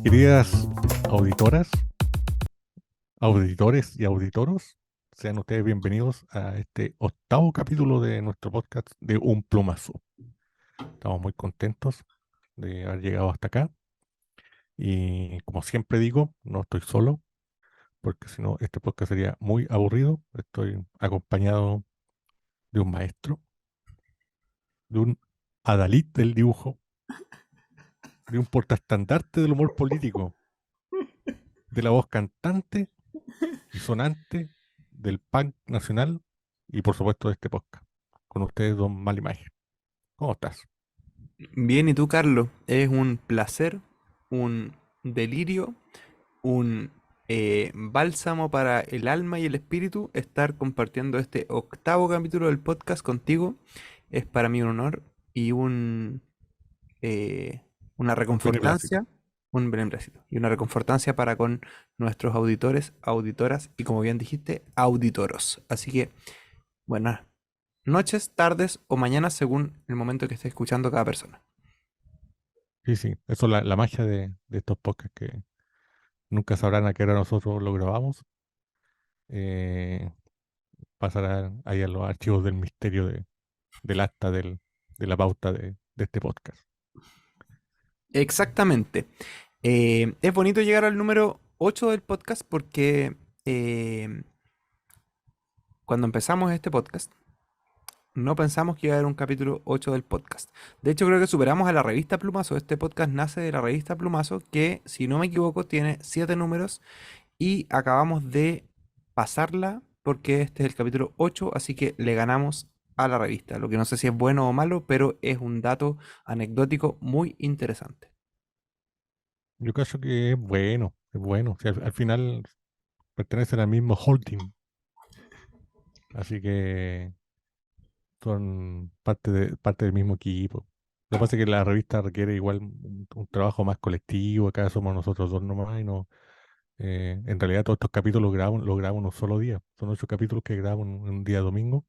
Queridas auditoras, auditores y auditoros, sean ustedes bienvenidos a este octavo capítulo de nuestro podcast de Un Plumazo. Estamos muy contentos de haber llegado hasta acá y como siempre digo, no estoy solo, porque si no este podcast sería muy aburrido. Estoy acompañado de un maestro, de un adalid del dibujo, de un portaestandarte del humor político, de la voz cantante y sonante del punk nacional y por supuesto de este podcast. Con ustedes, don Malimaje. ¿Cómo estás? Bien, ¿y tú, Carlos? Es un placer, un delirio, un bálsamo para el alma y el espíritu estar compartiendo este octavo capítulo del podcast contigo. Es para mí un honor y eh, una Un beneplácito. reconfortancia, un beneplácito y una reconfortancia para con nuestros auditores, auditoras y, como bien dijiste, auditoros. Así que, buenas noches, tardes o mañanas según el momento que esté escuchando cada persona. Sí, sí, eso es la magia de estos podcasts que nunca sabrán a qué hora nosotros lo grabamos. Eh, Pasarán ahí a los archivos del misterio del acta de la pauta de este podcast. Exactamente. Es bonito llegar al número 8 del podcast porque cuando empezamos este podcast no pensamos que iba a haber un capítulo 8 del podcast. De hecho, creo que superamos a la revista Plumazo. Este podcast nace de la revista Plumazo que, si no me equivoco, tiene 7 números y acabamos de pasarla porque este es el capítulo 8, así que le ganamos a la revista. Lo que no sé si es bueno o malo, pero es un dato anecdótico muy interesante. Yo creo que es bueno, es bueno. O sea, al final pertenecen al mismo holding, así que son parte del mismo equipo. Lo que pasa es que la revista requiere igual un trabajo más colectivo. Acá somos nosotros dos nomás y no. En realidad todos estos capítulos los grabamos en un solo día. Son 8 capítulos que grabamos en un día domingo.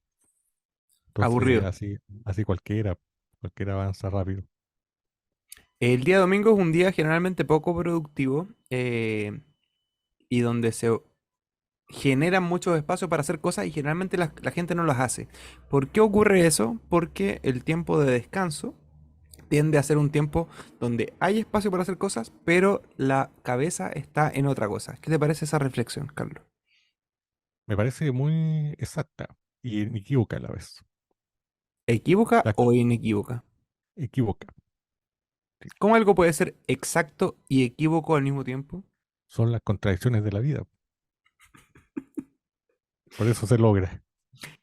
Entonces Aburrido. así cualquiera avanza rápido. El día domingo es un día generalmente poco productivo y donde se generan muchos espacios para hacer cosas y generalmente la gente no las hace. ¿Por qué ocurre eso? Porque el tiempo de descanso tiende a ser un tiempo donde hay espacio para hacer cosas, pero la cabeza está en otra cosa. ¿Qué te parece esa reflexión, Carlos? Me parece muy exacta y inequívoca a la vez. ¿Equívoca La o inequívoca? equivoca. Sí. ¿Cómo algo puede ser exacto y equívoco al mismo tiempo? Son las contradicciones de la vida. Por eso se logra.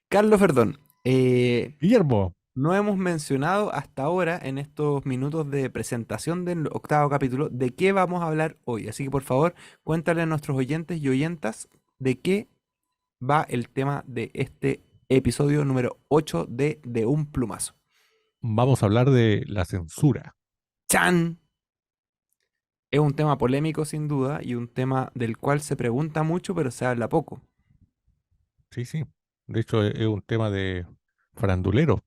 Carlos, perdón. eh, Guillermo, No hemos mencionado hasta ahora, en estos minutos de presentación del octavo capítulo, de qué vamos a hablar hoy. Así que por favor, cuéntale a nuestros oyentes y oyentas de qué va el tema de este episodio número 8 de Un Plumazo. vamos a hablar de la censura. ¡Chan! Es un tema polémico sin duda y un tema del cual se pregunta mucho pero se habla poco. Sí, sí. De hecho, es un tema de farandulero.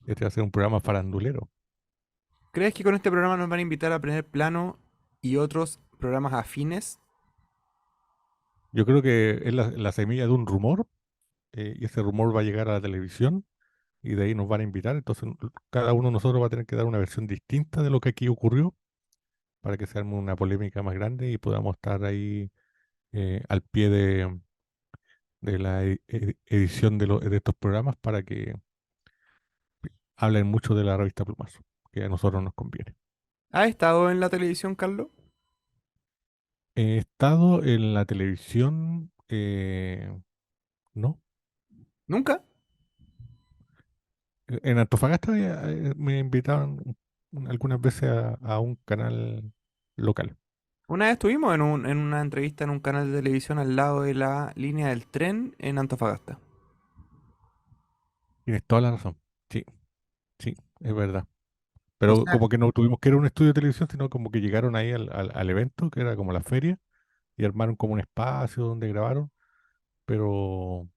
Este va a ser un programa farandulero. ¿Crees que con este programa nos van a invitar a Primer Plano y otros programas afines? Yo creo que es la semilla de un rumor, y ese rumor va a llegar a la televisión y de ahí nos van a invitar. Entonces, cada uno de nosotros va a tener que dar una versión distinta de lo que aquí ocurrió para que se arme una polémica más grande y podamos estar ahí al pie de la edición de estos programas para que hablen mucho de la revista Plumazo, que a nosotros nos conviene. ¿Has estado en la televisión, Carlos? He estado en la televisión, no. ¿Nunca? En Antofagasta me invitaron algunas veces a un canal local. Una vez estuvimos en una entrevista en un canal de televisión al lado de la línea del tren en Antofagasta. Tienes toda la razón. Sí, sí, es verdad. O Pero sea, como que no tuvimos que ir a un estudio de televisión, sino como que llegaron ahí al evento, que era como la feria, y armaron como un espacio donde grabaron, pero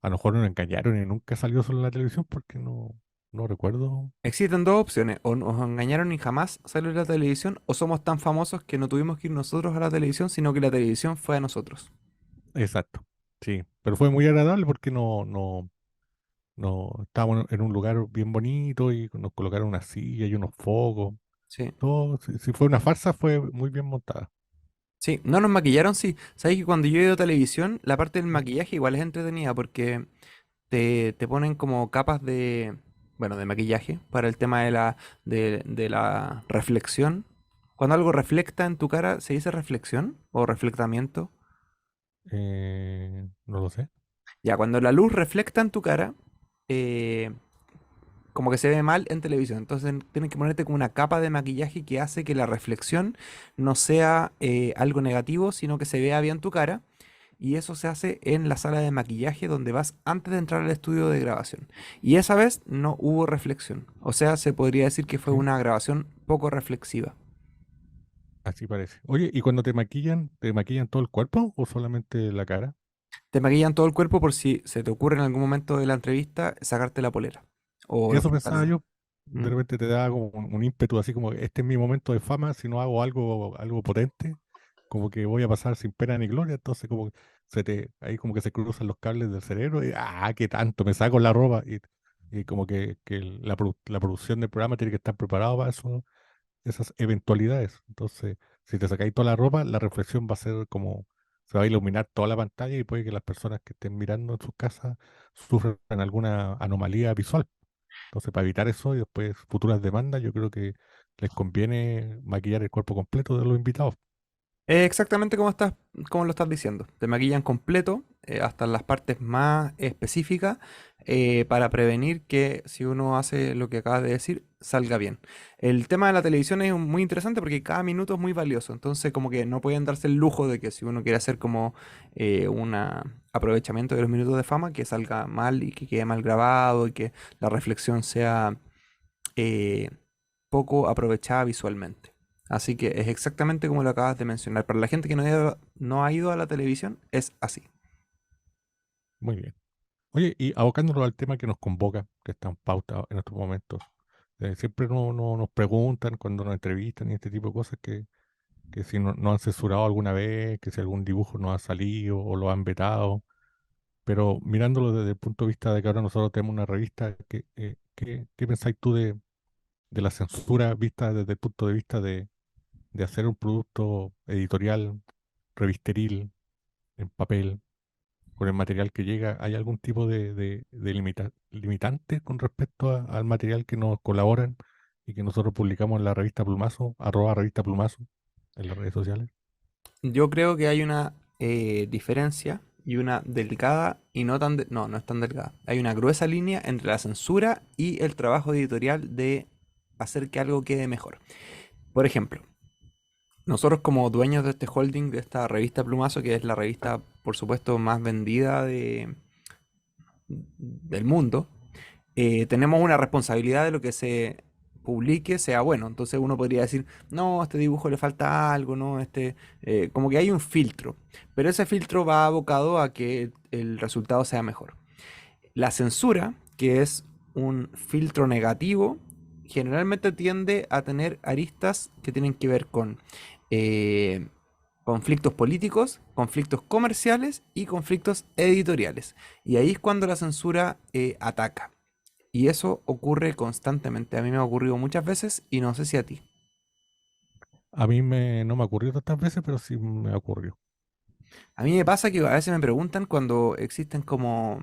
a lo mejor nos engañaron y nunca salió solo en la televisión porque no. No recuerdo. Existen dos opciones, o nos engañaron y jamás salió en la televisión, o somos tan famosos que no tuvimos que ir nosotros a la televisión, sino que la televisión fue a nosotros. Exacto. Sí, pero fue muy agradable porque no estábamos en un lugar bien bonito y nos colocaron una silla y unos focos. Sí. Todo, si fue una farsa, fue muy bien montada. Sí, no nos maquillaron, sí. Sabes que cuando yo he ido a televisión, la parte del maquillaje igual es entretenida porque te ponen como capas de, bueno, de maquillaje para el tema de la reflexión. Cuando algo reflecta en tu cara, ¿se dice reflexión o reflectamiento? No lo sé. Ya, cuando la luz reflecta en tu cara, eh, como que se ve mal en televisión. Entonces tienen que ponerte como una capa de maquillaje que hace que la reflexión no sea algo negativo, sino que se vea bien tu cara. Y eso se hace en la sala de maquillaje donde vas antes de entrar al estudio de grabación. Y esa vez no hubo reflexión. O sea, se podría decir que fue Sí, una grabación poco reflexiva. así parece. Oye, ¿y cuando te maquillan todo el cuerpo o solamente la cara? Te maquillan todo el cuerpo por si se te ocurre en algún momento de la entrevista sacarte la polera o los Eso pensaba pantalones. yo. ¿Mm? De repente te da como un ímpetu así como, este es mi momento de fama, si no hago algo potente, como que voy a pasar sin pena ni gloria, entonces como que ahí como que se cruzan los cables del cerebro y, qué tanto, me saco la ropa y como que la producción del programa tiene que estar preparado para eso, esas eventualidades. Entonces, si te sacáis toda la ropa, la reflexión va a ser como, se va a iluminar toda la pantalla y puede que las personas que estén mirando en sus casas sufran alguna anomalía visual. Entonces, para evitar eso y después futuras demandas, yo creo que les conviene maquillar el cuerpo completo de los invitados. Exactamente como lo estás diciendo. Te maquillan completo, hasta las partes más específicas, para prevenir que si uno hace lo que acabas de decir, salga bien. El tema de la televisión es muy interesante porque cada minuto es muy valioso. Entonces, como que no pueden darse el lujo de que si uno quiere hacer como un aprovechamiento de los minutos de fama, que salga mal y que quede mal grabado y que la reflexión sea eh, poco aprovechada visualmente. Así que es exactamente como lo acabas de mencionar. Para la gente que no ha ido a la televisión, es así. Muy bien. Oye, y abocándonos al tema que nos convoca, que está en pauta en estos momentos, siempre nos preguntan cuando nos entrevistan y este tipo de cosas que si no han censurado alguna vez, que si algún dibujo no ha salido o lo han vetado. Pero mirándolo desde el punto de vista de que ahora nosotros tenemos una revista, ¿qué pensáis tú de la censura vista desde el punto de vista de hacer un producto editorial, revisteril, en papel, con el material que llega? ¿Hay algún tipo de limitante con respecto al material que nos colaboran y que nosotros publicamos en la revista Plumazo, @revista Plumazo, en las redes sociales? Yo creo que hay una diferencia y una delgada y no tan... no, no es tan delgada. Hay una gruesa línea entre la censura y el trabajo editorial de hacer que algo quede mejor. Por ejemplo, nosotros como dueños de este holding, de esta revista Plumazo, que es la revista, por supuesto, más vendida del mundo, tenemos una responsabilidad de lo que se publique sea bueno. Entonces uno podría decir, no, a este dibujo le falta algo, ¿no? Como que hay un filtro, pero ese filtro va abocado a que el resultado sea mejor. La censura, que es un filtro negativo, generalmente tiende a tener aristas que tienen que ver con eh, conflictos políticos, conflictos comerciales y conflictos editoriales. Y ahí es cuando la censura ataca. Y eso ocurre constantemente. A mí me ha ocurrido muchas veces y no sé si a ti. A mí no me ha ocurrido tantas veces, pero sí me ocurrió. A mí me pasa que a veces me preguntan cuando existen como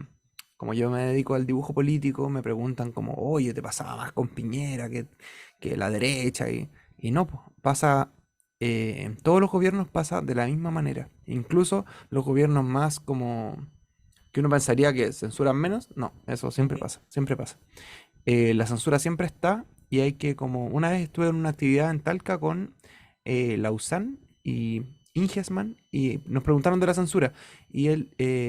yo me dedico al dibujo político, me preguntan como, oye, te pasaba más con Piñera que la derecha. Y no, pues, pasa, en todos los gobiernos pasa de la misma manera. Incluso los gobiernos más como que uno pensaría que censuran menos, no, eso siempre pasa, siempre pasa. La censura siempre está y hay que como una vez estuve en una actividad en Talca con Lausanne y Ingesman y nos preguntaron de la censura y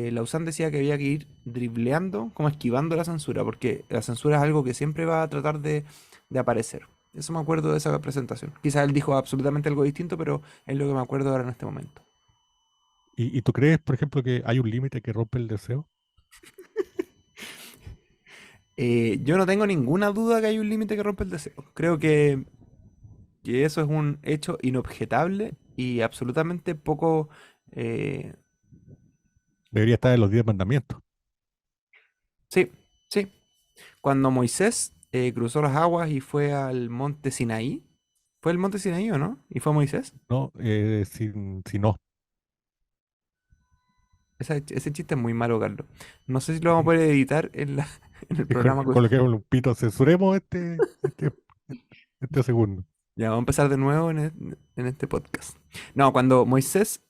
Lausanne decía que había que ir dribleando, como esquivando la censura, porque la censura es algo que siempre va a tratar de aparecer. Eso me acuerdo de esa presentación. Quizás él dijo absolutamente algo distinto, pero es lo que me acuerdo ahora en este momento. ¿Y tú crees, por ejemplo, que hay un límite que rompe el deseo? Yo no tengo ninguna duda que hay un límite que rompe el deseo. Creo que eso es un hecho inobjetable y absolutamente poco... eh, Debería estar en los 10 mandamientos. sí, sí. Cuando Moisés cruzó las aguas y fue al monte Sinaí, ¿fue el monte Sinaí o no? ¿Y fue Moisés? No, si no. Ese chiste es muy malo, Carlos. No sé si lo vamos a poder editar en el programa. Coloquemos un pito, censuremos este segundo. Ya, vamos a empezar de nuevo en este podcast. No, cuando Moisés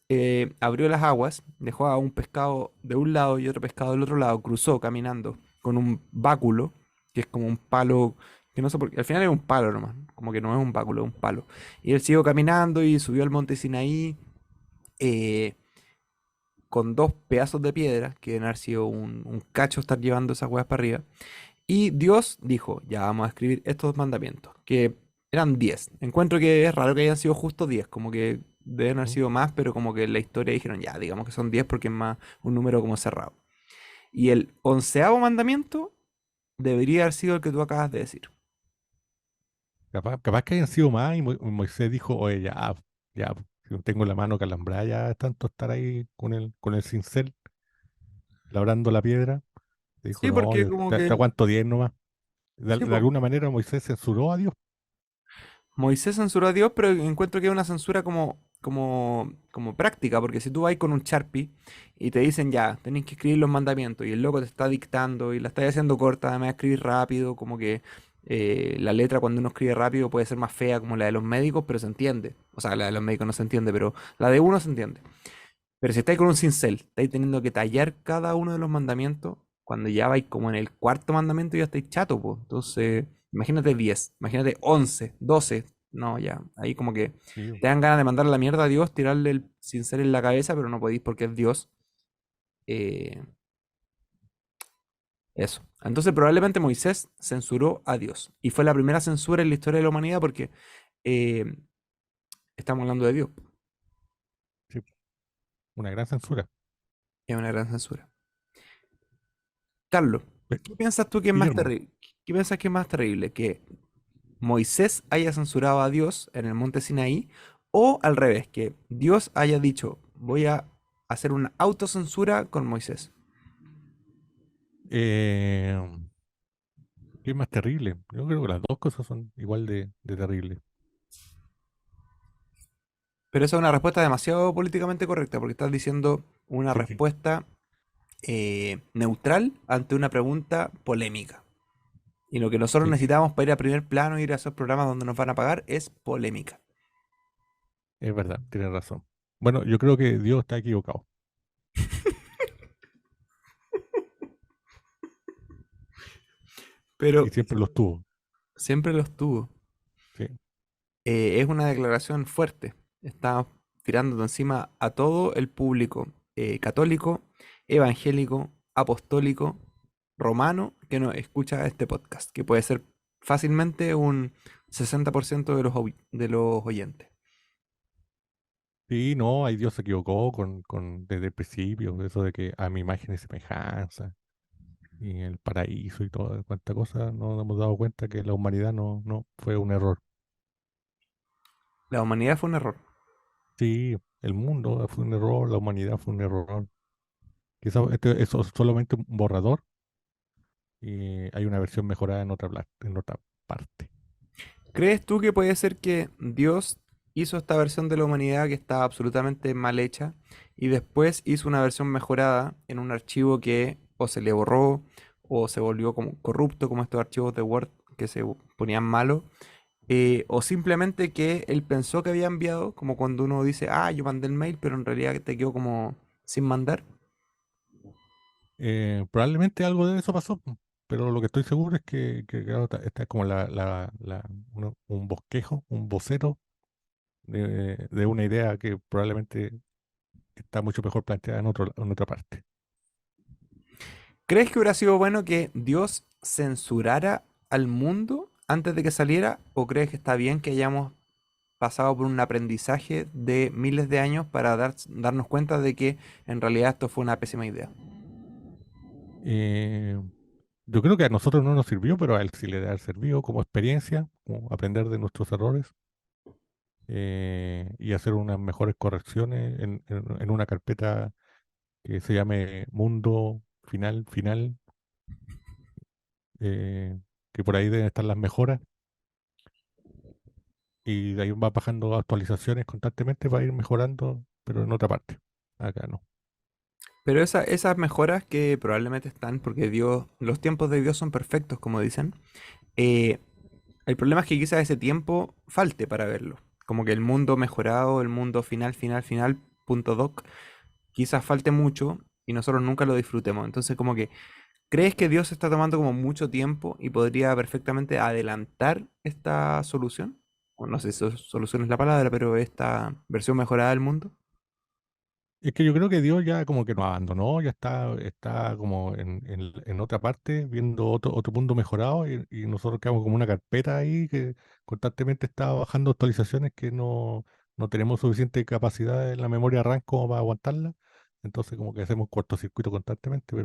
abrió las aguas, dejó a un pescado de un lado y otro pescado del otro lado, cruzó caminando con un báculo, que es como un palo, que no sé por qué, al final es un palo nomás, como que no es un báculo, es un palo. Y él siguió caminando y subió al monte Sinaí eh, con dos pedazos de piedra, que deben haber sido un cacho estar llevando esas huevas para arriba. Y Dios dijo, ya vamos a escribir estos mandamientos, que eran 10. Encuentro que es raro que hayan sido justo 10, como que deben haber ¿Mm? sido más, pero como que en la historia dijeron, ya, digamos que son 10 porque es más un número como cerrado. Y el onceavo mandamiento debería haber sido el que tú acabas de decir. Capaz que hayan sido más y Moisés dijo, oye, ya, si tengo la mano calambrada, ya es tanto estar ahí con el cincel, labrando la piedra. Dijo, Sí, no, porque yo como te que... aguanto 10 nomás. Sí, De po. alguna manera Moisés censuró a Dios. Moisés censuró a Dios, pero encuentro que es una censura como práctica, porque si tú vas con un Sharpie y te dicen ya, tenéis que escribir los mandamientos y el loco te está dictando y la estás haciendo corta, además de escribir rápido, como que la letra cuando uno escribe rápido puede ser más fea como la de los médicos, pero se entiende. O sea, la de los médicos no se entiende, pero la de uno se entiende. Pero si estáis con un cincel, estáis teniendo que tallar cada uno de los mandamientos, cuando ya vais como en el cuarto mandamiento ya estáis chato, pues. Entonces, imagínate 10, imagínate 11, 12. No, ya, ahí como que Sí, te dan ganas de mandar la mierda a Dios, tirarle el cincel en la cabeza, pero no podéis porque es Dios. Eh, eso. Entonces, probablemente Moisés censuró a Dios. Y fue la primera censura en la historia de la humanidad porque eh, estamos hablando de Dios. sí, una gran censura. Es una gran censura. Carlos, Pe- ¿qué piensas tú que es más Guillermo, terrible? ¿Qué piensas que es más terrible? ¿Que Moisés haya censurado a Dios en el monte Sinaí o al revés, que Dios haya dicho, voy a hacer una autocensura con Moisés? eh, ¿qué es más terrible? Yo creo que las dos cosas son igual de terribles. Pero esa es una respuesta demasiado políticamente correcta porque estás diciendo una Sí, respuesta neutral ante una pregunta polémica. Y lo que nosotros sí, necesitamos para ir a primer plano, ir a esos programas donde nos van a pagar, es polémica. es verdad, tienes razón. Bueno, yo creo que Dios está equivocado y Pero siempre lo estuvo. siempre los tuvo. Sí, Es una declaración fuerte. Está tirando encima a todo el público católico, evangélico, apostólico, romano que no escucha este podcast, que puede ser fácilmente un 60% de los oyentes. sí, no, ahí Dios se equivocó desde el principio, eso de que a mi imagen y semejanza y el paraíso y toda cuanta cosa, no nos hemos dado cuenta que la humanidad no fue un error. La humanidad fue un error. Sí, el mundo fue un error, la humanidad fue un error. Quizás eso es solamente un borrador y hay una versión mejorada en otra parte. ¿Crees tú que puede ser que Dios hizo esta versión de la humanidad que estaba absolutamente mal hecha y después hizo una versión mejorada en un archivo que o se le borró o se volvió como corrupto como estos archivos de Word que se ponían malos? O simplemente que él pensó que había enviado, como cuando uno dice, ah, yo mandé el mail, pero en realidad te quedó como sin mandar. Probablemente algo de eso pasó, pero lo que estoy seguro es que claro, está como un bosquejo, un vocero de una idea que probablemente está mucho mejor planteada en otra parte. ¿Crees que hubiera sido bueno que Dios censurara al mundo antes de que saliera? ¿O crees que está bien que hayamos pasado por un aprendizaje de miles de años para darnos cuenta de que en realidad esto fue una pésima idea? Eh, Yo creo que a nosotros no nos sirvió, pero a él sí le debe haber servido como experiencia, como aprender de nuestros errores y hacer unas mejores correcciones en una carpeta que se llame Mundo Final Final, eh, que por ahí deben estar las mejoras y de ahí va bajando actualizaciones constantemente para ir mejorando, pero en otra parte. Acá no. Pero esas mejoras que probablemente están, porque Dios, los tiempos de Dios son perfectos, como dicen, eh, el problema es que quizás ese tiempo falte para verlo. Como que el mundo mejorado, el mundo final, final, final, punto doc, quizás falte mucho y nosotros nunca lo disfrutemos. Entonces, como que, ¿crees que Dios está tomando como mucho tiempo y podría perfectamente adelantar esta solución? O no sé si solución es la palabra, pero esta versión mejorada del mundo. Es que yo creo que Dios ya como que nos abandonó, ya está como en otra parte, viendo otro mundo mejorado y nosotros quedamos como una carpeta ahí que constantemente está bajando actualizaciones que no tenemos suficiente capacidad en la memoria RAM como para aguantarla. Entonces como que hacemos cortocircuito constantemente,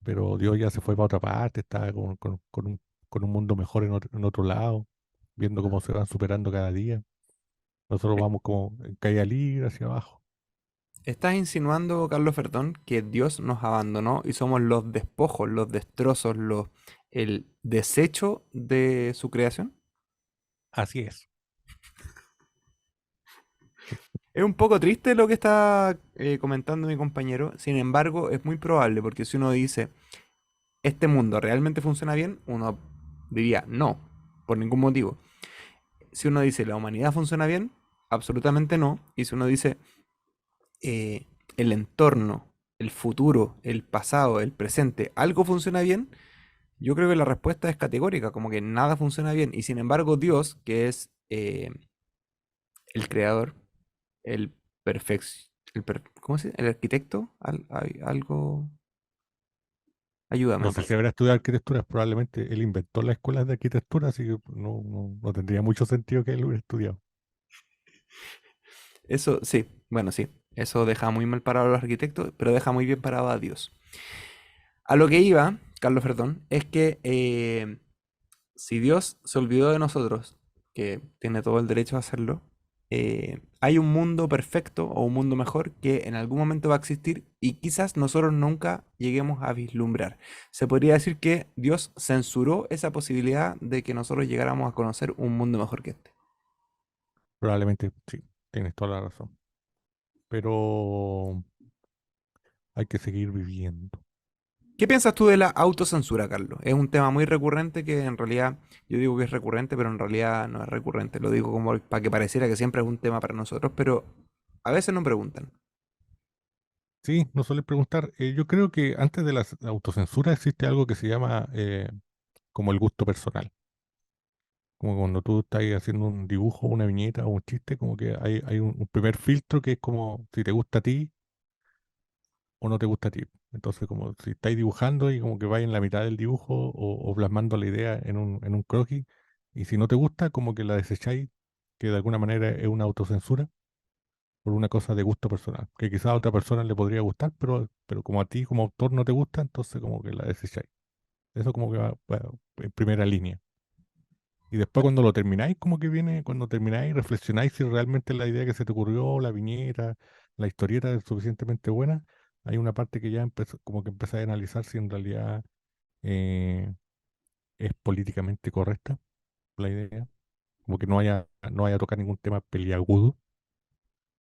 pero Dios ya se fue para otra parte, está con un mundo mejor en otro lado, viendo cómo se van superando cada día. Nosotros vamos como en caída libre hacia abajo. ¿Estás insinuando, Carlos Fertón, que Dios nos abandonó y somos los despojos, los destrozos, el desecho de su creación? Así es. Es un poco triste lo que está comentando mi compañero, sin embargo, es muy probable, porque si uno dice, ¿este mundo realmente funciona bien? Uno diría, no, por ningún motivo. Si uno dice, ¿la humanidad funciona bien? Absolutamente no. Y si uno dice, eh, el entorno, el futuro, el pasado, el presente, ¿algo funciona bien? Yo creo que la respuesta es categórica, como que nada funciona bien. Y sin embargo, Dios, que es el creador, el perfec ¿cómo se dice? El arquitecto, algo, ayúdame No un sé poco. si habrá estudiado arquitectura, probablemente él inventó las escuelas de arquitectura, así que no tendría mucho sentido que él hubiera estudiado. Eso, sí, bueno, sí. Eso deja muy mal parado a los arquitectos, pero deja muy bien parado a Dios. A lo que iba, Carlos Fertón, es que si Dios se olvidó de nosotros, que tiene todo el derecho a hacerlo, hay un mundo perfecto o un mundo mejor que en algún momento va a existir y quizás nosotros nunca lleguemos a vislumbrar. Se podría decir que Dios censuró esa posibilidad de que nosotros llegáramos a conocer un mundo mejor que este. Probablemente sí, tienes toda la razón. Pero hay que seguir viviendo. ¿Qué piensas tú de la autocensura, Carlos? Es un tema muy recurrente que en realidad yo digo que es recurrente, pero en realidad no es recurrente. Lo digo como para que pareciera que siempre es un tema para nosotros, pero a veces no preguntan. Sí, nos suele preguntar. Yo creo que antes de la autocensura existe algo que se llama como el gusto personal. Como cuando tú estás haciendo un dibujo, una viñeta o un chiste, como que hay un primer filtro que es como si te gusta a ti o no te gusta a ti. Entonces, como si estáis dibujando y como que vais en la mitad del dibujo o plasmando la idea en un croquis, y si no te gusta, como que la desecháis, que de alguna manera es una autocensura por una cosa de gusto personal, que quizás a otra persona le podría gustar, pero como a ti como autor no te gusta, entonces como que la desecháis. Eso como que va en primera línea. Y después cuando lo termináis, como que viene, cuando termináis, reflexionáis si realmente la idea que se te ocurrió, la viñeta, la historieta es suficientemente buena. Hay una parte que ya empezó, como que empezáis a analizar si en realidad eh, es políticamente correcta la idea. Como que no haya tocado ningún tema peliagudo.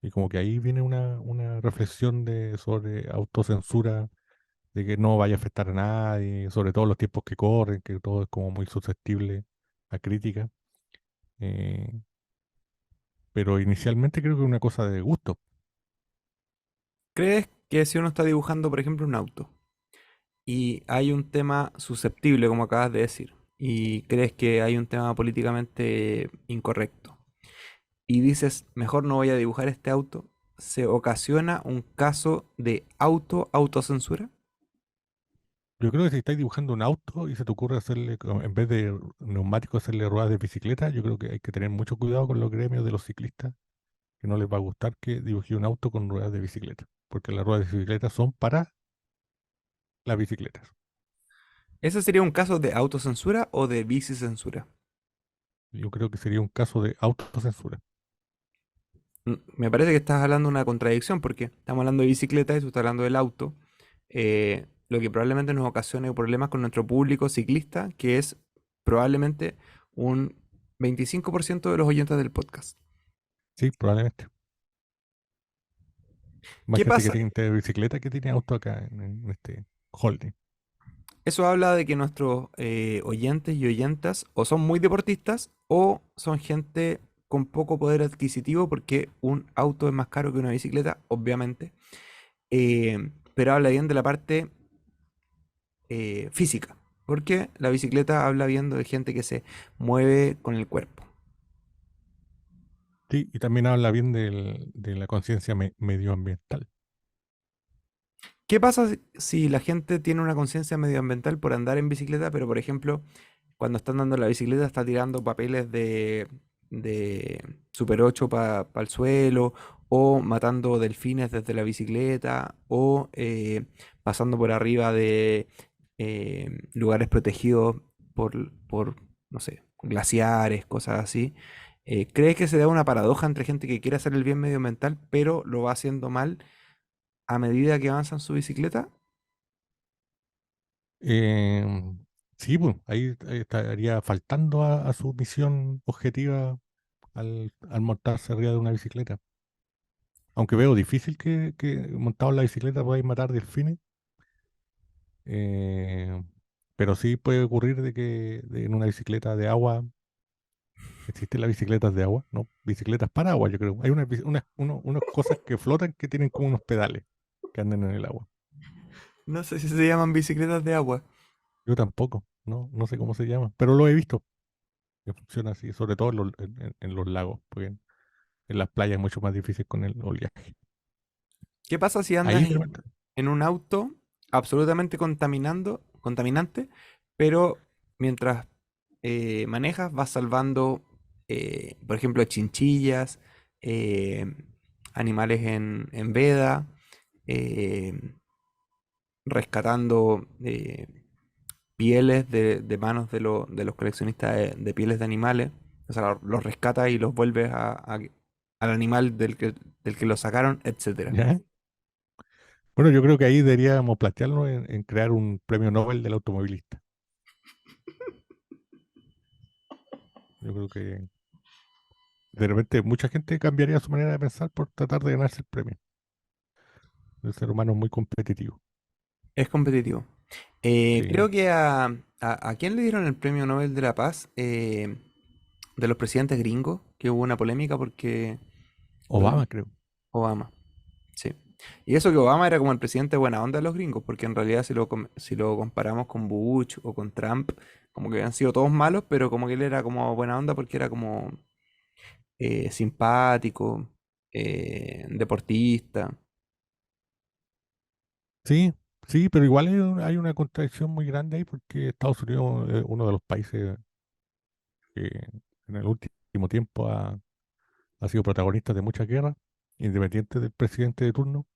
Y como que ahí viene una reflexión sobre autocensura, de que no vaya a afectar a nadie, sobre todo los tiempos que corren, que todo es como muy susceptible a crítica. Eh, pero inicialmente creo que es una cosa de gusto. ¿Crees que si uno está dibujando, por ejemplo, un auto y hay un tema susceptible, como acabas de decir, y crees que hay un tema políticamente incorrecto, y dices, mejor no voy a dibujar este auto, se ocasiona un caso de autocensura? Yo creo que si estáis dibujando un auto y se te ocurre hacerle, en vez de neumáticos, hacerle ruedas de bicicleta, yo creo que hay que tener mucho cuidado con los gremios de los ciclistas, que no les va a gustar que dibujé un auto con ruedas de bicicleta, porque las ruedas de bicicleta son para las bicicletas. ¿Ese sería un caso de autocensura o de bicicensura? Yo creo que sería un caso de autocensura. Me parece que estás hablando de una contradicción porque estamos hablando de bicicleta y tú estás hablando del auto, lo que probablemente nos ocasione problemas con nuestro público ciclista, que es probablemente un 25% de los oyentes del podcast. Sí, probablemente. Más ¿Qué gente que pasa? tiene bicicleta que tiene auto acá en este holding. Eso habla de que nuestros oyentes y oyentas o son muy deportistas o son gente con poco poder adquisitivo porque un auto es más caro que una bicicleta, obviamente. Pero habla bien de la parte física, porque la bicicleta habla bien de gente que se mueve con el cuerpo. Sí, y también habla bien de la conciencia medioambiental. ¿Qué pasa si la gente tiene una conciencia medioambiental por andar en bicicleta, pero por ejemplo, cuando está andando en la bicicleta está tirando papeles de Super 8 para el suelo, o matando delfines desde la bicicleta, o pasando por arriba de lugares protegidos por, no sé, glaciares, cosas así? ¿Crees que se da una paradoja entre gente que quiere hacer el bien medioambiental, pero lo va haciendo mal a medida que avanza en su bicicleta? Em, sí, pues, ahí estaría faltando a su misión objetiva al montarse arriba de una bicicleta. Aunque veo difícil que montado en la bicicleta podáis matar delfines, eh, pero sí puede ocurrir de que en una bicicleta de agua, existen las bicicletas de agua, ¿no? Bicicletas para agua, yo creo. Hay unas cosas que flotan que tienen como unos pedales que andan en el agua. No sé si se llaman bicicletas de agua. Yo tampoco, no sé cómo se llama, pero lo he visto que funciona así, sobre todo en los lagos, porque en las playas es mucho más difícil con el oleaje. ¿Qué pasa si andas Ahí de repente, en un auto absolutamente contaminante, pero mientras manejas vas salvando, por ejemplo, chinchillas, eh, animales en veda, eh, rescatando pieles de manos de los coleccionistas de pieles de animales? O sea, los rescatas y los vuelves al animal del que lo sacaron, etcétera. ¿ya? Bueno, yo creo que ahí deberíamos plantearlo en crear un premio Nobel del automovilista. Yo creo que de repente mucha gente cambiaría su manera de pensar por tratar de ganarse el premio. El ser humano es muy competitivo. Es competitivo. Sí, Creo que ¿a quién le dieron el premio Nobel de la Paz? De los presidentes gringos, que hubo una polémica porque Obama creo. Obama, sí. Y eso que Obama era como el presidente buena onda de los gringos, porque en realidad si lo comparamos con Bush o con Trump, como que han sido todos malos, pero como que él era como buena onda porque era como simpático, deportista. Sí, sí, pero igual hay una contradicción muy grande ahí porque Estados Unidos es uno de los países que en el último tiempo ha sido protagonista de muchas guerras, independiente del presidente de turno.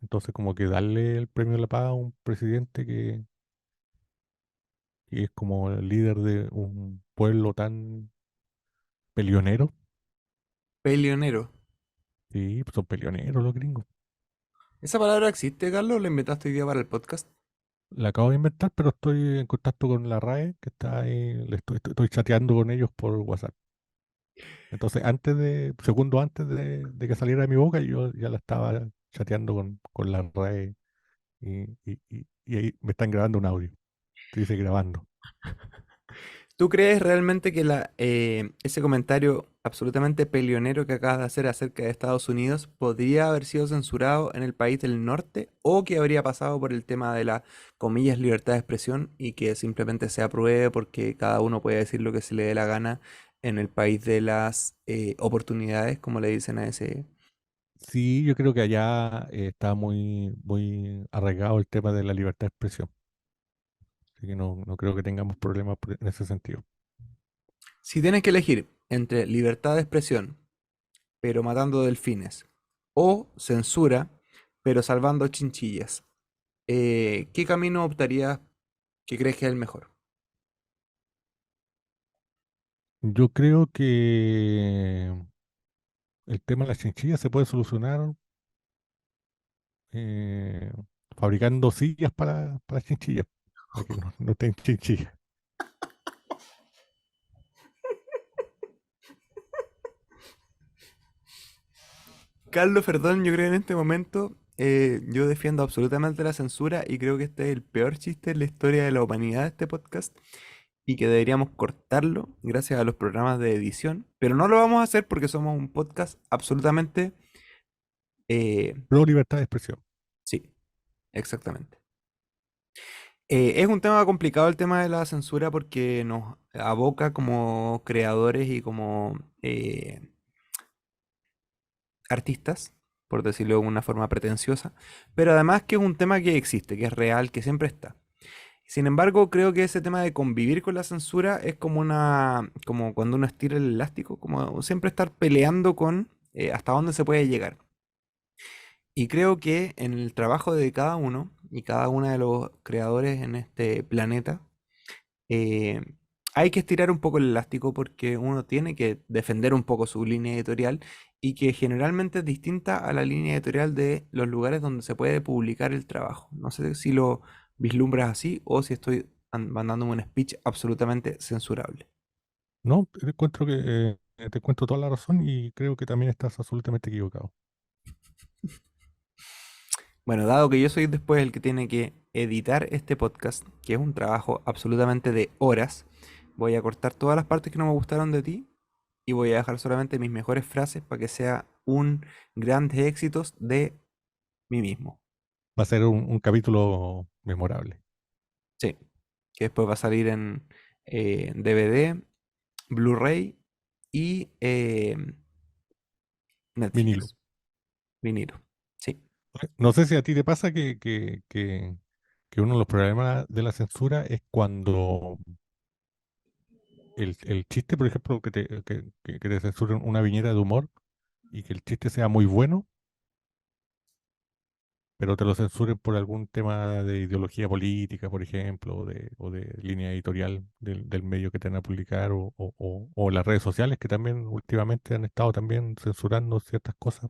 Entonces, como que darle el premio de la paz a un presidente que es como el líder de un pueblo tan peleonero. Peleonero. Sí, pues son peleoneros los gringos. ¿Esa palabra existe, Carlos? ¿La inventaste hoy día para el podcast? La acabo de inventar, pero estoy en contacto con la RAE, que está ahí, estoy chateando con ellos por WhatsApp. Entonces, segundo antes de que saliera de mi boca, yo ya la estaba chateando con la RAE y ahí me están grabando un audio. Te dice grabando. ¿Tú crees realmente que ese comentario absolutamente peleonero que acabas de hacer acerca de Estados Unidos podría haber sido censurado en el país del norte o que habría pasado por el tema de la, comillas, libertad de expresión y que simplemente se apruebe porque cada uno puede decir lo que se le dé la gana en el país de las oportunidades, como le dicen a ese? Sí, yo creo que allá está muy arraigado el tema de la libertad de expresión. Así que no creo que tengamos problemas en ese sentido. Si tienes que elegir entre libertad de expresión, pero matando delfines, o censura, pero salvando chinchillas, ¿qué camino optarías? ¿Qué crees que es el mejor? Yo creo que el tema de las chinchillas se puede solucionar eh, fabricando sillas para chinchillas, para que no estén chinchillas. Carlos, perdón, yo creo que en este momento yo defiendo absolutamente la censura y creo que este es el peor chiste en la historia de la humanidad de este podcast y que deberíamos cortarlo gracias a los programas de edición, pero no lo vamos a hacer porque somos un podcast absolutamente... eh, Pro libertad de expresión. sí, exactamente. Es un tema complicado el tema de la censura porque nos aboca como creadores y como artistas, por decirlo de una forma pretenciosa, pero además que es un tema que existe, que es real, que siempre está. Sin embargo, creo que ese tema de convivir con la censura es como cuando uno estira el elástico, como siempre estar peleando con hasta dónde se puede llegar. Y creo que en el trabajo de cada uno y cada uno de los creadores en este planeta, eh, hay que estirar un poco el elástico porque uno tiene que defender un poco su línea editorial y que generalmente es distinta a la línea editorial de los lugares donde se puede publicar el trabajo. No sé si lo vislumbras así o si estoy mandándome un speech absolutamente censurable. No, te encuentro toda la razón y creo que también estás absolutamente equivocado. Bueno, dado que yo soy después el que tiene que editar este podcast, que es un trabajo absolutamente de horas, voy a cortar todas las partes que no me gustaron de ti y voy a dejar solamente mis mejores frases para que sea un grandes éxitos de mí mismo. Va a ser un capítulo memorable. Sí, que después va a salir en DVD, Blu-ray y Vinilo. Netflix, vinilo. Sí, No sé si a ti te pasa que uno de los problemas de la censura es cuando el chiste, por ejemplo, que te censuren una viñeta de humor y que el chiste sea muy bueno, pero te lo censuren por algún tema de ideología política, por ejemplo, o de línea editorial del medio que te van a publicar, o las redes sociales que también últimamente han estado también censurando ciertas cosas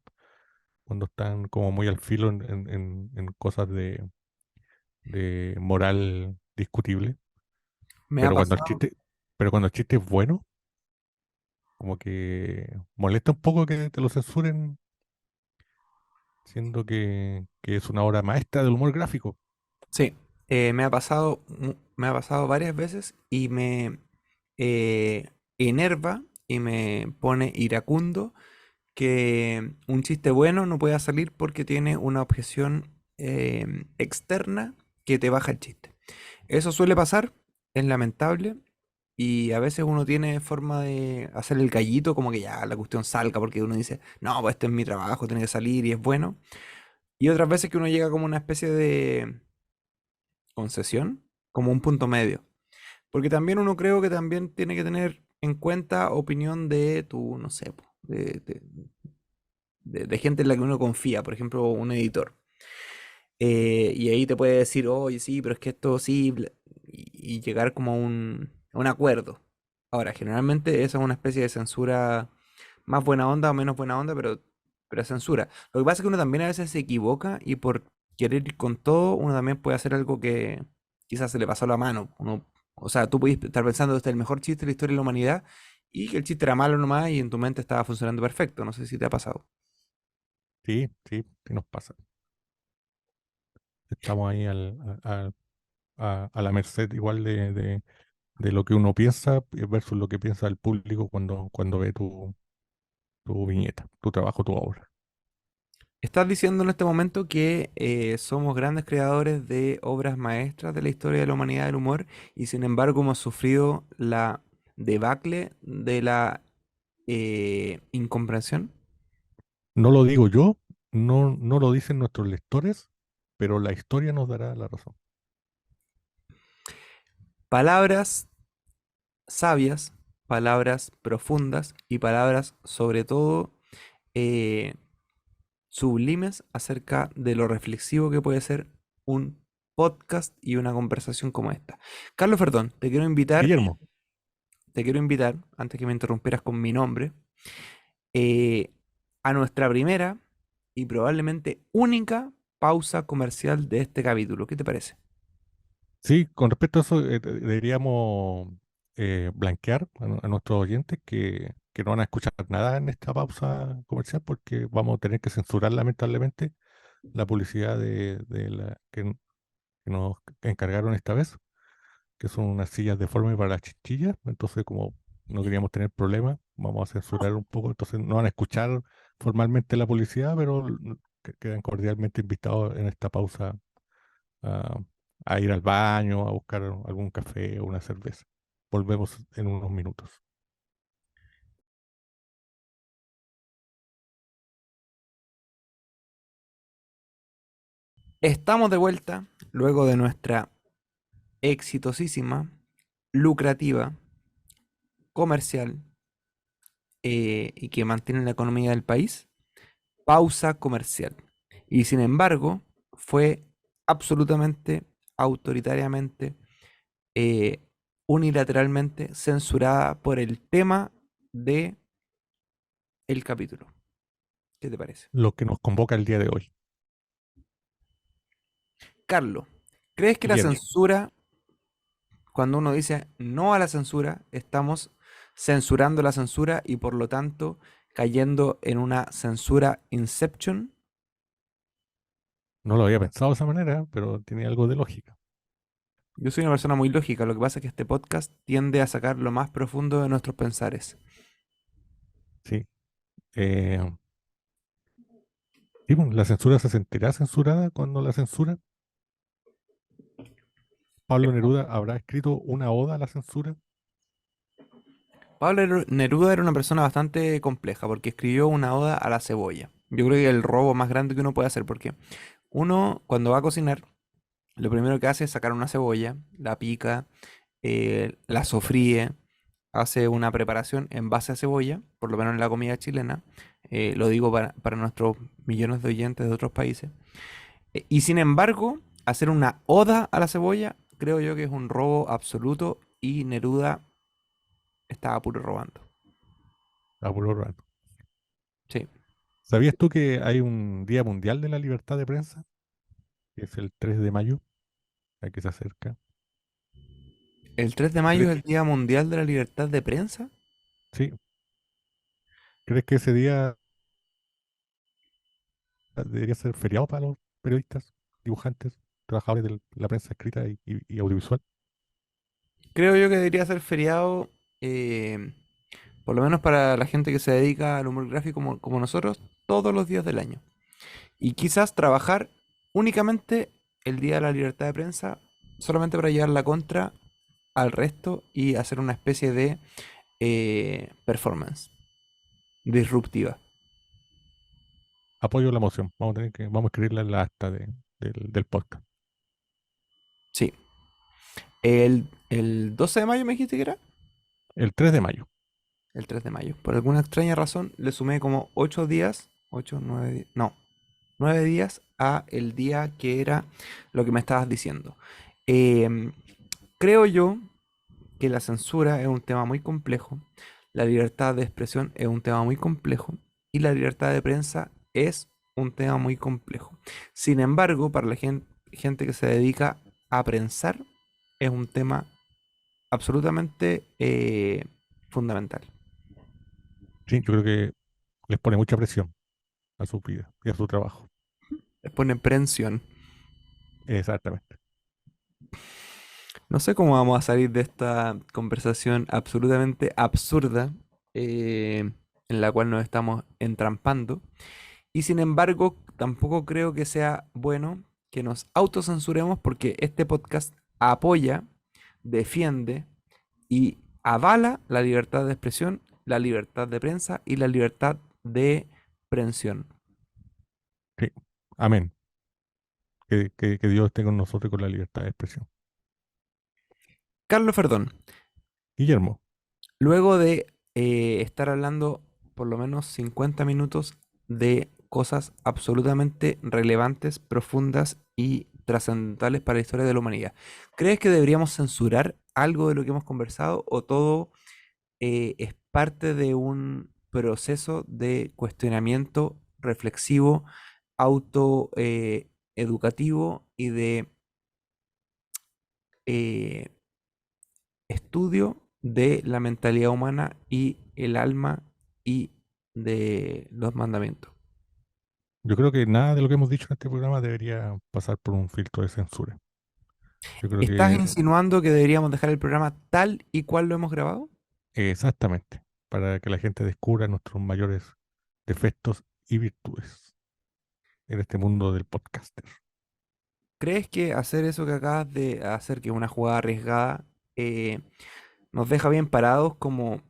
cuando están como muy al filo en cosas de moral discutible. me ha Pero cuando el pasado. chiste, pero cuando el chiste es bueno, como que molesta un poco que te lo censuren, siendo que es una obra maestra del humor gráfico. Sí, me ha pasado varias veces y me enerva y me pone iracundo que un chiste bueno no pueda salir porque tiene una objeción externa que te baja el chiste. Eso suele pasar, es lamentable y a veces uno tiene forma de hacer el gallito como que ya la cuestión salga porque uno dice, no, pues este es mi trabajo, tiene que salir y es bueno. Y otras veces que uno llega como una especie de concesión, como un punto medio. Porque también uno creo que también tiene que tener en cuenta opinión de tu, no sé, po, de gente en la que uno confía, por ejemplo, un editor. Y ahí te puede decir, oye, sí, pero es que esto sí, y llegar como a un acuerdo. Ahora, generalmente esa es una especie de censura más buena onda o menos buena onda, pero es censura. Lo que pasa es que uno también a veces se equivoca y por querer ir con todo, uno también puede hacer algo que quizás se le pasó la mano. O sea, tú puedes estar pensando que este es el mejor chiste de la historia de la humanidad y que el chiste era malo nomás y en tu mente estaba funcionando perfecto. No sé si te ha pasado. Sí, sí, sí nos pasa. Estamos ahí a la merced igual de lo que uno piensa versus lo que piensa el público cuando ve tu viñeta, tu trabajo, tu obra. Estás diciendo en este momento que somos grandes creadores de obras maestras de la historia de la humanidad del humor y sin embargo hemos sufrido la debacle de la incomprensión. No lo digo yo, no lo dicen nuestros lectores, pero la historia nos dará la razón. Palabras sabias, palabras profundas y palabras sobre todo eh, sublimes acerca de lo reflexivo que puede ser un podcast y una conversación como esta. Carlos Ferdón, Guillermo, te quiero invitar, antes que me interrumpieras con mi nombre, eh, a nuestra primera y probablemente única pausa comercial de este capítulo. ¿Qué te parece? sí, con respecto a eso, deberíamos blanquear a nuestros oyentes que no van a escuchar nada en esta pausa comercial porque vamos a tener que censurar lamentablemente la publicidad que nos encargaron esta vez, que son unas sillas deformes para las chichillas. Entonces, como no queríamos tener problemas, vamos a censurar un poco. Entonces, no van a escuchar formalmente la publicidad, pero quedan cordialmente invitados en esta pausa a, a ir al baño, a buscar algún café o una cerveza. Volvemos en unos minutos. Estamos de vuelta luego de nuestra exitosísima, lucrativa, comercial y que mantiene la economía del país, pausa comercial. Y sin embargo, fue absolutamente, autoritariamente, eh, unilateralmente censurada por el tema de el capítulo. ¿Qué te parece? Lo que nos convoca el día de hoy. Carlos, ¿crees que la Guillermo, censura, cuando uno dice no a la censura, estamos censurando la censura y por lo tanto cayendo en una censura inception? no lo había pensado de esa manera, pero tiene algo de lógica. Yo soy una persona muy lógica, lo que pasa es que este podcast tiende a sacar lo más profundo de nuestros pensares. Sí. Eh, sí, pues, la censura se sentirá censurada cuando la censura. Pablo Neruda habrá escrito una oda a la censura. Pablo Neruda era una persona bastante compleja porque escribió una oda a la cebolla. Yo creo que el robo más grande que uno puede hacer porque uno cuando va a cocinar, lo primero que hace es sacar una cebolla, la pica, la sofríe, hace una preparación en base a cebolla, por lo menos en la comida chilena. Lo digo para nuestros millones de oyentes de otros países. Y sin embargo, hacer una oda a la cebolla, creo yo que es un robo absoluto y Neruda estaba puro robando. A puro rato. Sí. ¿Sabías tú que hay un Día Mundial de la Libertad de Prensa? Que es el 3 de mayo, a que se acerca. El 3 de mayo ¿Crees es el que, Día Mundial de la Libertad de Prensa. sí, crees que ese día debería ser feriado para los periodistas, dibujantes, trabajadores de la prensa escrita y audiovisual? Creo yo que debería ser feriado, eh, por lo menos para la gente que se dedica al humor gráfico como nosotros, todos los días del año. Y quizás trabajar únicamente el Día de la Libertad de Prensa, solamente para llevar la contra al resto y hacer una especie de performance disruptiva. Apoyo la moción. Vamos a escribirla en la acta del podcast. Sí. El 12 de mayo me dijiste que era. El 3 de mayo. El 3 de mayo. Por alguna extraña razón le sumé como 8 días, 8 9 no, 9 días a el día que era lo que me estabas diciendo. Em, Creo yo que la censura es un tema muy complejo, la libertad de expresión es un tema muy complejo y la libertad de prensa es un tema muy complejo. Sin embargo, para la gente que se dedica a prensar, es un tema absolutamente fundamental. Sí, yo creo que les pone mucha presión a su vida y a su trabajo. Les pone prensión. Exactamente. No sé cómo vamos a salir de esta conversación absolutamente absurda en la cual nos estamos entrampando. Y sin embargo, tampoco creo que sea bueno que nos autocensuremos porque este podcast apoya, defiende y avala la libertad de expresión, la libertad de prensa y la libertad de prensión. Sí. Amén. Que Dios esté con nosotros y con la libertad de expresión. Carlos Ferdón, Guillermo, luego de estar hablando por lo menos 50 minutos de cosas absolutamente relevantes, profundas y trascendentales para la historia de la humanidad. ¿Crees que deberíamos censurar algo de lo que hemos conversado o todo es parte de un proceso de cuestionamiento reflexivo, auto educativo y de eh, estudio de la mentalidad humana y el alma y de los mandamientos? Yo creo que nada de lo que hemos dicho en este programa debería pasar por un filtro de censura. Yo creo ¿Estás que insinuando que deberíamos dejar el programa tal y cual lo hemos grabado? exactamente, para que la gente descubra nuestros mayores defectos y virtudes en este mundo del podcaster. ¿Crees que hacer eso que acabas de hacer, que es una jugada arriesgada, nos deja bien parados como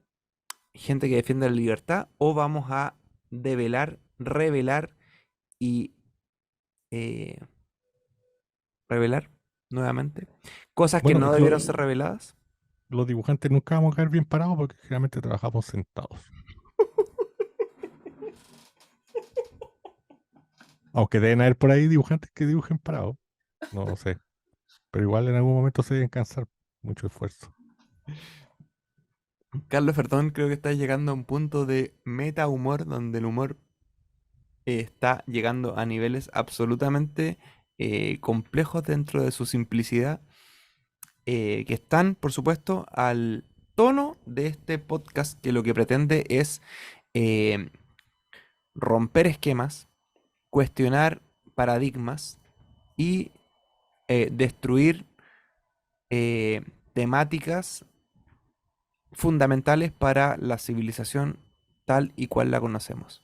gente que defiende la libertad o vamos a develar, revelar y eh, revelar nuevamente cosas que Bueno, no debieron ser reveladas? los dibujantes nunca vamos a caer bien parados porque generalmente trabajamos sentados. Aunque deben haber por ahí dibujantes que dibujen parados, no sé. Pero igual en algún momento se deben cansar. Mucho esfuerzo. Carlos Fertón, creo que está llegando a un punto de meta humor donde el humor está llegando a niveles absolutamente complejos dentro de su simplicidad, que están, por supuesto, al tono de este podcast que lo que pretende es eh, romper esquemas, cuestionar paradigmas y destruir temáticas fundamentales para la civilización tal y cual la conocemos.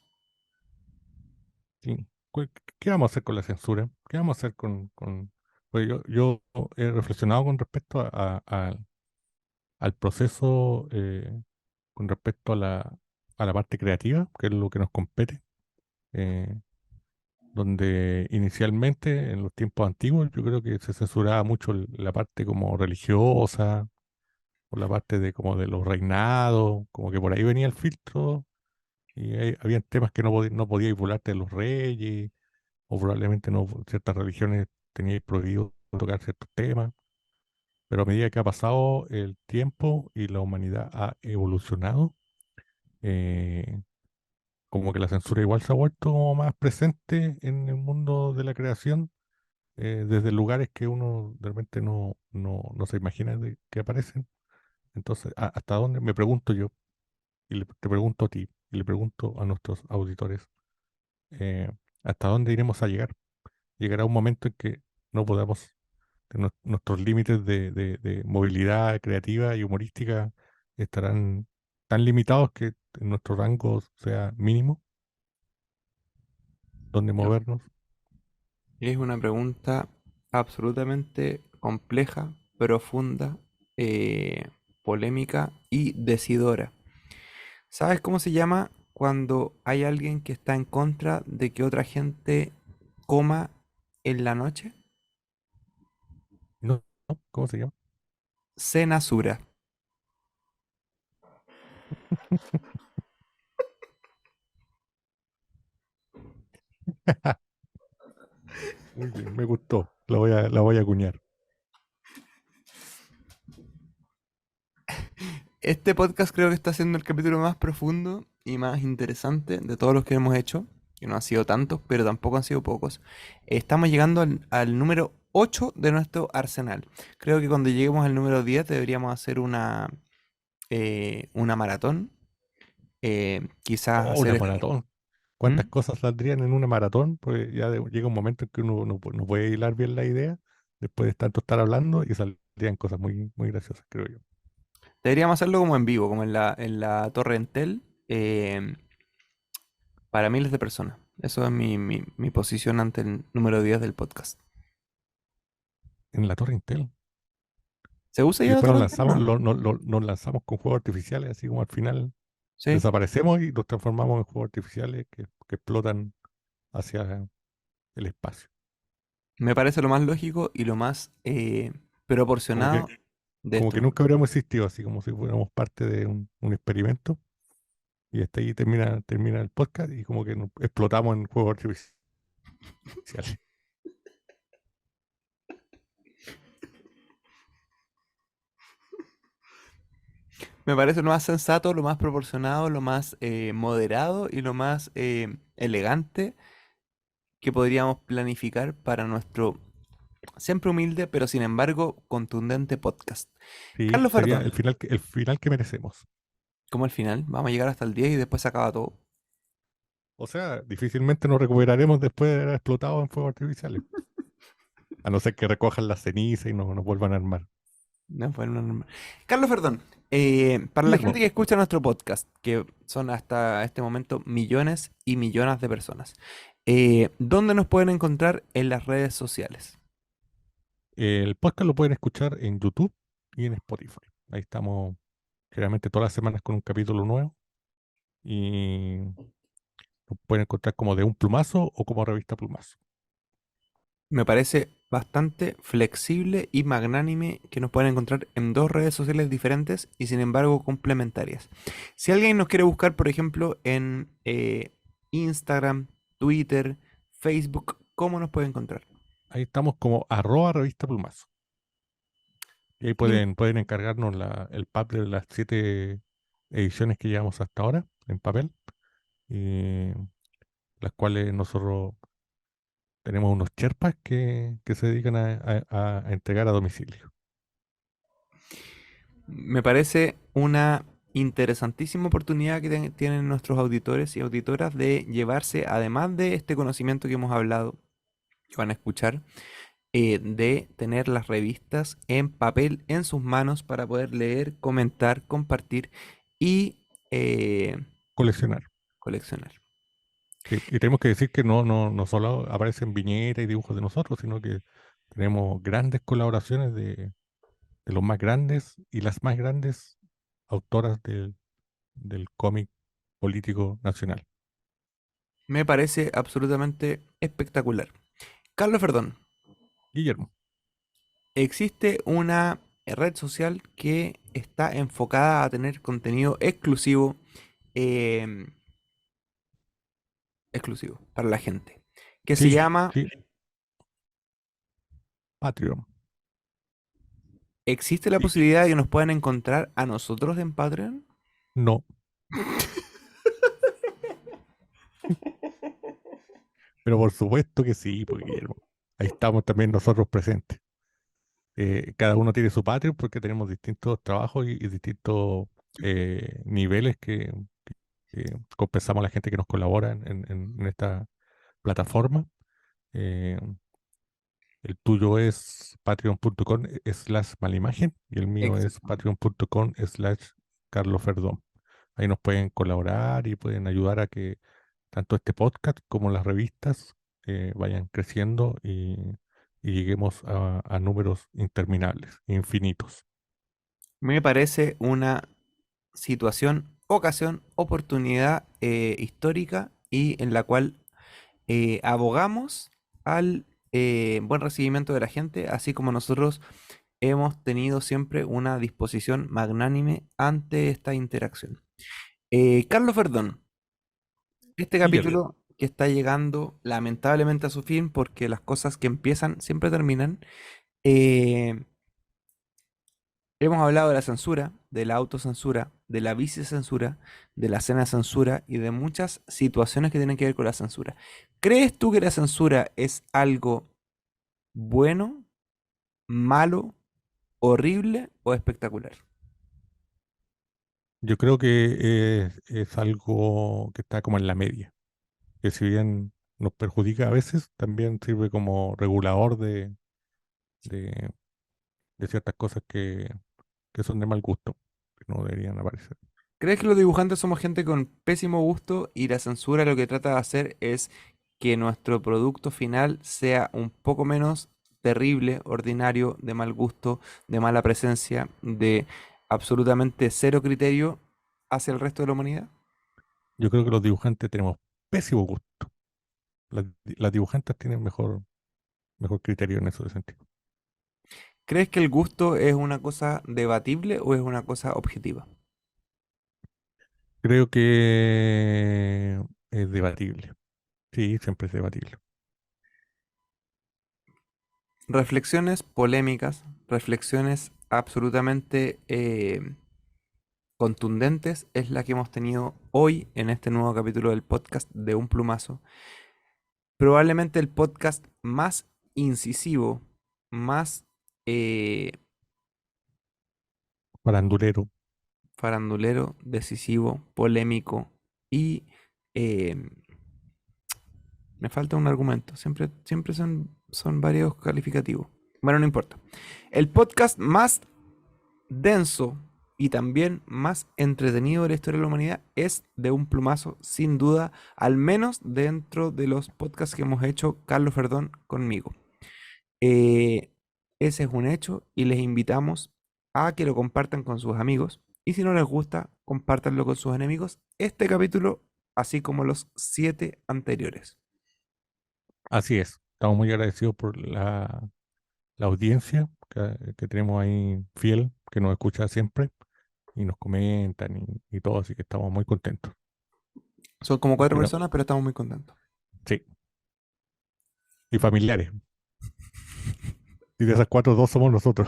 Sí. ¿Qué vamos a hacer con la censura? ¿Qué vamos a hacer Pues yo he reflexionado con respecto al proceso, con respecto a la parte creativa, que es lo que nos compete, eh, donde inicialmente, en los tiempos antiguos, yo creo que se censuraba mucho la parte como religiosa, o la parte de como de los reinados, como que por ahí venía el filtro, y habían temas que no podíais burlarte de los reyes, o probablemente no, ciertas religiones teníais prohibido tocar ciertos temas, pero a medida que ha pasado el tiempo y la humanidad ha evolucionado, eh, como que la censura igual se ha vuelto como más presente en el mundo de la creación, desde lugares que uno de repente no se imagina que aparecen. Entonces, ¿hasta dónde? Me pregunto yo, y te pregunto a ti, y le pregunto a nuestros auditores, eh, ¿hasta dónde iremos a llegar? Llegará un momento en que no podamos, nuestros límites de movilidad creativa y humorística estarán tan limitados que nuestro rango sea mínimo, donde movernos. Es una pregunta absolutamente compleja, profunda, polémica y decidora. ¿Sabes cómo se llama cuando hay alguien que está en contra de que otra gente coma en la noche? ¿No? ¿No? ¿Cómo se llama? Cenasura. Muy bien, me gustó. La voy a acuñar. Este podcast creo que está siendo el capítulo más profundo y más interesante de todos los que hemos hecho, que no han sido tantos, pero tampoco han sido pocos. Estamos llegando al número 8 de nuestro arsenal. Creo que cuando lleguemos al número 10 deberíamos hacer una maratón. Quizás Oh, hacer... una maratón. ¿Cuántas ¿Mm? cosas saldrían en una maratón? Pues ya llega un momento en que uno no puede hilar bien la idea después de tanto estar hablando y saldrían cosas muy, muy graciosas, creo yo. Deberíamos hacerlo como en vivo, como en la Torre Entel, para miles de personas. Eso es mi posición ante el número 10 del podcast. En la Torre Intel. ¿Se usa Y ya la después Torre Entel o no? nos lanzamos con juegos artificiales, así como al final Sí. desaparecemos y nos transformamos en juegos artificiales que explotan hacia el espacio. Me parece lo más lógico y lo más Como proporcionado que, de como esto. que nunca habríamos existido, así como si fuéramos parte de un experimento. Y hasta ahí termina el podcast y como que explotamos en juegos artificiales. Me parece lo más sensato, lo más proporcionado, lo más moderado y lo más elegante que podríamos planificar para nuestro siempre humilde, pero sin embargo contundente podcast. Sí, Carlos sería Ferdón, el final que merecemos. como al final, vamos a llegar hasta el 10 y después se acaba todo. O sea, difícilmente nos recuperaremos después de haber explotado en fuegos artificiales. A no ser que recojan la ceniza y nos vuelvan a armar. No, fue normal. Carlos Ferdón, para la gente Guillermo, que escucha nuestro podcast, que son hasta este momento millones y millones de personas, ¿dónde nos pueden encontrar en las redes sociales? el podcast lo pueden escuchar en YouTube y en Spotify. Ahí estamos generalmente todas las semanas con un capítulo nuevo y lo pueden encontrar como de un plumazo o como revista plumazo. Me parece bastante flexible y magnánime que nos pueden encontrar en dos redes sociales diferentes y sin embargo complementarias. Si alguien nos quiere buscar, por ejemplo, en Instagram, Twitter, Facebook, ¿cómo nos puede encontrar? Ahí estamos como arroba revista plumazo. Y ahí Y pueden encargarnos el pack de las 7 ediciones que llevamos hasta ahora en papel, y las cuales nosotros tenemos unos Sherpas que se dedican a entregar a domicilio. me parece una interesantísima oportunidad que tienen nuestros auditores y auditoras de llevarse, además de este conocimiento que hemos hablado, que van a escuchar, de tener las revistas en papel en sus manos para poder leer, comentar, compartir y Coleccionar. coleccionar. Sí, y tenemos que decir que no solo aparecen viñetas y dibujos de nosotros, sino que tenemos grandes colaboraciones de los más grandes y las más grandes autoras del cómic político nacional. Me parece absolutamente espectacular. Carlos Ferdón, Guillermo, existe una red social que está enfocada a tener contenido exclusivo, em, exclusivo para la gente, que se sí, llama, sí, Patreon. ¿existe la Y posibilidad de que nos puedan encontrar a nosotros en Patreon? no, pero por supuesto que sí, pues Guillermo. Ahí estamos también nosotros presentes. Cada uno tiene su Patreon porque tenemos distintos trabajos y distintos niveles que compensamos a la gente que nos colabora en esta plataforma. Eh, el tuyo es patreon.com/malimagen y el mío es Exacto. patreon.com/carloferdón. Ahí nos pueden colaborar y pueden ayudar a que tanto este podcast como las revistas vayan creciendo y lleguemos a números interminables, infinitos. Me parece una situación, ocasión, oportunidad histórica y en la cual abogamos al buen recibimiento de la gente, así como nosotros hemos tenido siempre una disposición magnánime ante esta interacción. Carlos Verdón, este Guillermo, capítulo que está llegando lamentablemente a su fin porque las cosas que empiezan siempre terminan. eh, Hemos hablado de la censura, de la autocensura, de la vicecensura, de la cena censura y de muchas situaciones que tienen que ver con la censura. ¿Crees tú que la censura es algo bueno, malo, horrible o espectacular? yo creo que es algo que está como en la media, que si bien nos perjudica a veces, también sirve como regulador de, de ciertas cosas que son de mal gusto, que no deberían aparecer. ¿Crees que los dibujantes somos gente con pésimo gusto y la censura lo que trata de hacer es que nuestro producto final sea un poco menos terrible, ordinario, de mal gusto, de mala presencia, de absolutamente cero criterio hacia el resto de la humanidad? Yo creo que los dibujantes tenemos pésimo gusto. Las dibujantes tienen mejor criterio en ese sentido. ¿Crees que el gusto es una cosa debatible o es una cosa objetiva? Creo que es debatible. Sí, siempre es debatible. Reflexiones polémicas, reflexiones absolutamente contundentes es la que hemos tenido hoy en este nuevo capítulo del podcast de Un Plumazo. Probablemente el podcast más incisivo, más Farandulero. farandulero, decisivo, polémico y eh, me falta un argumento. Siempre son varios calificativos. Bueno, no importa. El podcast más denso y también más entretenido de la historia de la humanidad es de Un Plumazo, sin duda, al menos dentro de los podcasts que hemos hecho Carlos Verdón conmigo. Eh, Ese es un hecho y les invitamos a que lo compartan con sus amigos y si no les gusta, compártanlo con sus enemigos. Este capítulo, así como los 7 anteriores. Así es. Estamos muy agradecidos por la audiencia que tenemos ahí fiel, que nos escucha siempre y nos comentan y todo, así que estamos muy contentos. Son como 4 Espera- personas, pero estamos muy contentos. sí, y familiares. Y de esas 4, 2 somos nosotros.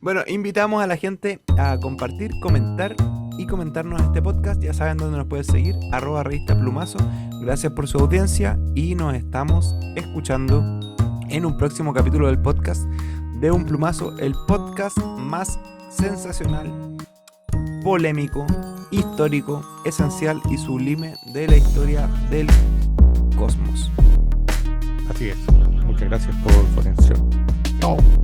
Bueno, invitamos a la gente a compartir, comentar y comentarnos este podcast. Ya saben dónde nos pueden seguir, @revista Plumazo. Gracias por su audiencia y nos estamos escuchando en un próximo capítulo del podcast de Un Plumazo, el podcast más sensacional, polémico, histórico, esencial y sublime de la historia del cosmos. Así es. Muchas gracias por su atención. Chao.